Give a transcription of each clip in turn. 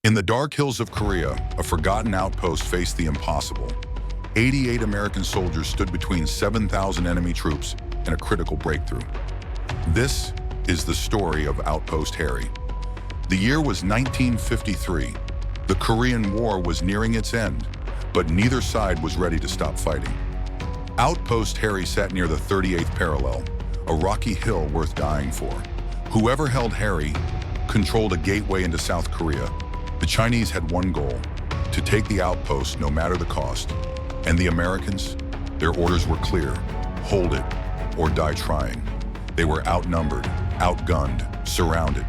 In the dark hills of Korea, a forgotten outpost faced the impossible. 88 American soldiers stood between 7,000 enemy troops and a critical breakthrough. This is the story of Outpost Harry. The year was 1953. The Korean War was nearing its end, but neither side was ready to stop fighting. Outpost Harry sat near the 38th parallel, a rocky hill worth dying for. Whoever held Harry controlled a gateway into South Korea. The Chinese had one goal: to take the outpost no matter the cost. And the Americans? Their orders were clear: hold it or die trying. They were outnumbered, outgunned, surrounded.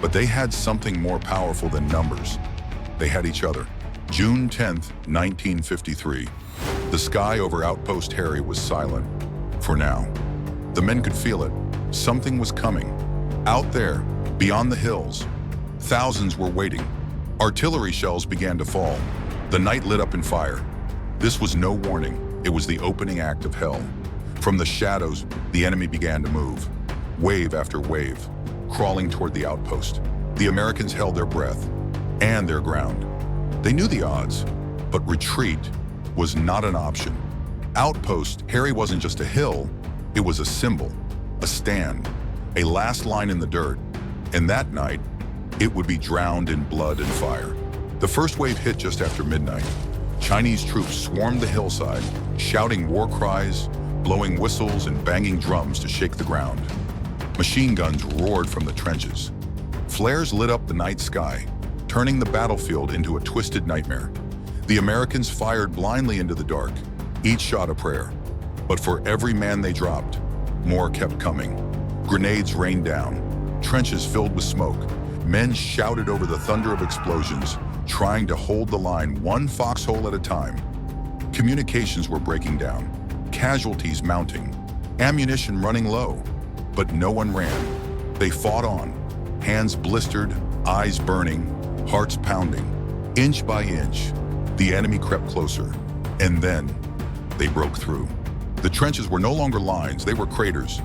But they had something more powerful than numbers. They had each other. June 10th, 1953. The sky over Outpost Harry was silent. For now. The men could feel it. Something was coming. Out there, beyond the hills, thousands were waiting. Artillery shells began to fall. The night lit up in fire. This was no warning. It was the opening act of hell. From the shadows, the enemy began to move. Wave after wave, crawling toward the outpost. The Americans held their breath and their ground. They knew the odds, but retreat was not an option. Outpost Harry wasn't just a hill, it was a symbol, a stand, a last line in the dirt. And that night, it would be drowned in blood and fire. The first wave hit just after midnight. Chinese troops swarmed the hillside, shouting war cries, blowing whistles and banging drums to shake the ground. Machine guns roared from the trenches. Flares lit up the night sky, turning the battlefield into a twisted nightmare. The Americans fired blindly into the dark, each shot a prayer. But for every man they dropped, more kept coming. Grenades rained down, trenches filled with smoke. Men shouted over the thunder of explosions, trying to hold the line one foxhole at a time. Communications were breaking down, casualties mounting, ammunition running low. But no one ran. They fought on, hands blistered, eyes burning, hearts pounding. Inch by inch, the enemy crept closer. And then, they broke through. The trenches were no longer lines, they were craters,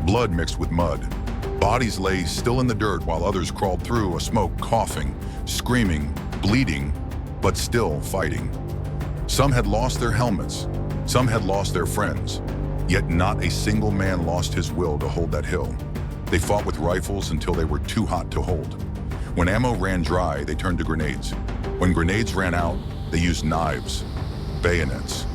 blood mixed with mud. Bodies lay still in the dirt while others crawled through, a smoke coughing, screaming, bleeding, but still fighting. Some had lost their helmets, some had lost their friends, yet not a single man lost his will to hold that hill. They fought with rifles until they were too hot to hold. When ammo ran dry, they turned to grenades. When grenades ran out, they used knives, bayonets,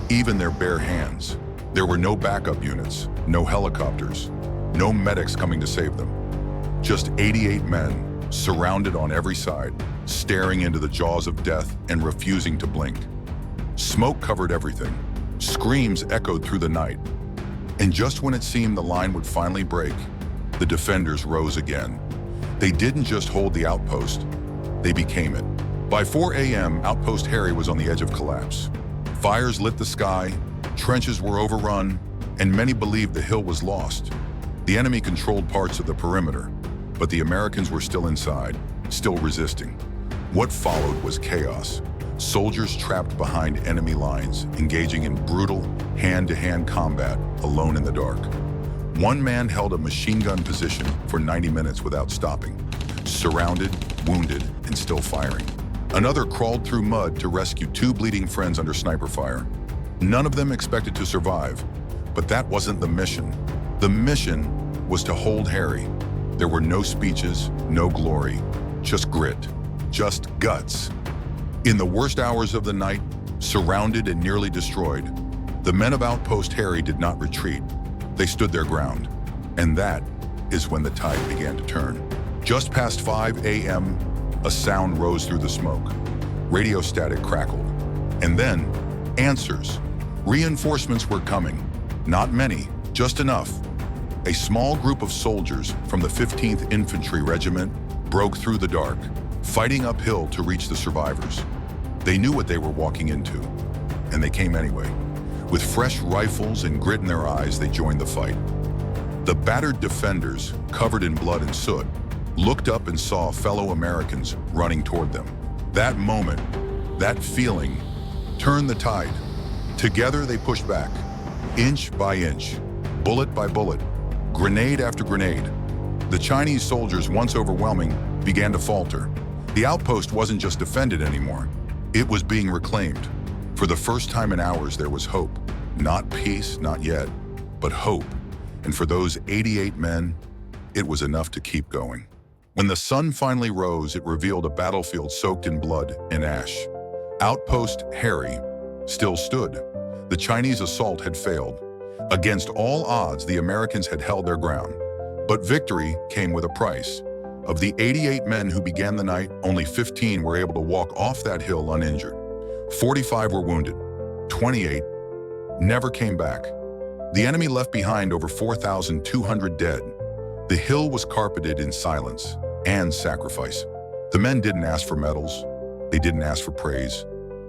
even their bare hands. There were no backup units, no helicopters, no medics coming to save them. Just 88 men, surrounded on every side, staring into the jaws of death and refusing to blink. Smoke covered everything. Screams echoed through the night. And just when it seemed the line would finally break, the defenders rose again. They didn't just hold the outpost, they became it. By 4 a.m., Outpost Harry was on the edge of collapse. Fires lit the sky, trenches were overrun, and many believed the hill was lost. The enemy controlled parts of the perimeter, but the Americans were still inside, still resisting. What followed was chaos. Soldiers trapped behind enemy lines, engaging in brutal, hand-to-hand combat alone in the dark. One man held a machine gun position for 90 minutes without stopping, surrounded, wounded, and still firing. Another crawled through mud to rescue two bleeding friends under sniper fire. None of them expected to survive, but that wasn't the mission. The mission was to hold Harry. There were no speeches, no glory, just grit, just guts. In the worst hours of the night, surrounded and nearly destroyed, the men of Outpost Harry did not retreat. They stood their ground. And that is when the tide began to turn. Just past 5 a.m., a sound rose through the smoke. Radio static crackled. And then, answers. Reinforcements were coming. Not many, just enough. A small group of soldiers from the 15th Infantry Regiment broke through the dark, fighting uphill to reach the survivors. They knew what they were walking into, and they came anyway. With fresh rifles and grit in their eyes, they joined the fight. The battered defenders, covered in blood and soot, looked up and saw fellow Americans running toward them. That moment, that feeling, turned the tide. Together they pushed back, inch by inch, bullet by bullet, grenade after grenade. The Chinese soldiers, once overwhelming, began to falter. The outpost wasn't just defended anymore. It was being reclaimed. For the first time in hours, there was hope. Not peace, not yet, but hope. And for those 88 men, it was enough to keep going. When the sun finally rose, it revealed a battlefield soaked in blood and ash. Outpost Harry still stood. The Chinese assault had failed. Against all odds, the Americans had held their ground. But victory came with a price. Of the 88 men who began the night, only 15 were able to walk off that hill uninjured. 45 were wounded. 28 never came back. The enemy left behind over 4,200 dead. The hill was carpeted in silence and sacrifice. The men didn't ask for medals. They didn't ask for praise.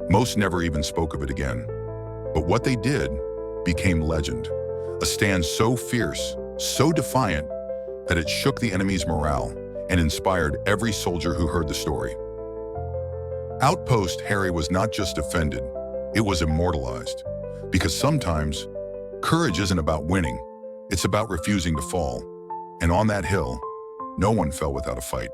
Most never even spoke of it again. But what they did became legend. A stand so fierce, so defiant, that it shook the enemy's morale and inspired every soldier who heard the story. Outpost Harry was not just defended, it was immortalized. Because sometimes, courage isn't about winning, it's about refusing to fall. And on that hill, no one fell without a fight.